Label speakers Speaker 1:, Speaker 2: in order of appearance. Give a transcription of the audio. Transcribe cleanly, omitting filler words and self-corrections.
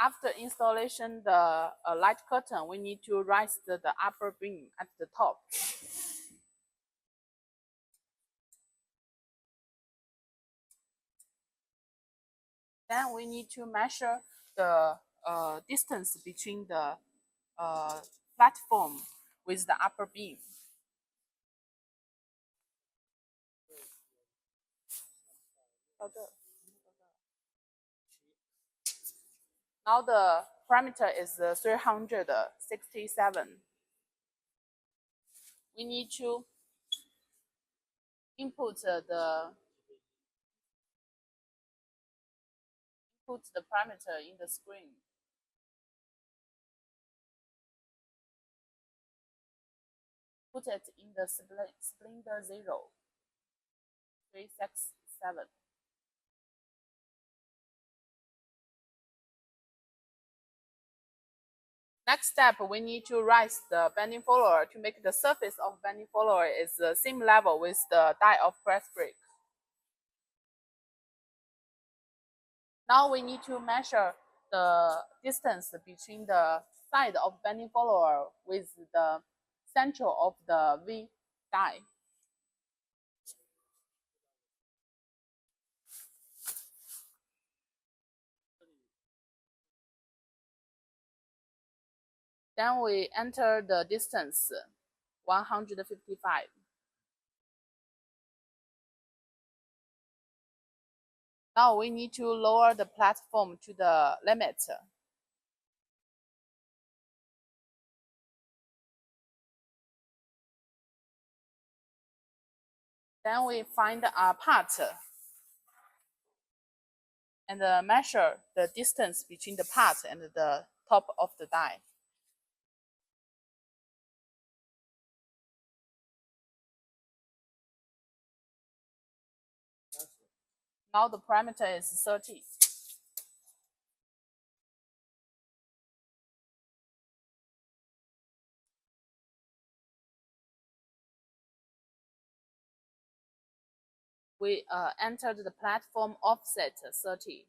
Speaker 1: After installation the light curtain, we need to raise the upper beam at the top. Then we need to measure the distance between the platform with the upper beam. Now the parameter is 367. We need to input the parameter in the screen. Put it in the cylinder 0, 367. Next step, we need to raise the bending follower to make the surface of bending follower is the same level with the die of press brake. Now we need to measure the distance between the side of bending follower with the center of the V die. Then we enter the distance 155. Now we need to lower the platform to the limit. Then we find a part and measure the distance between the part and the top of the die. Now the parameter is 30. We entered the platform offset 30.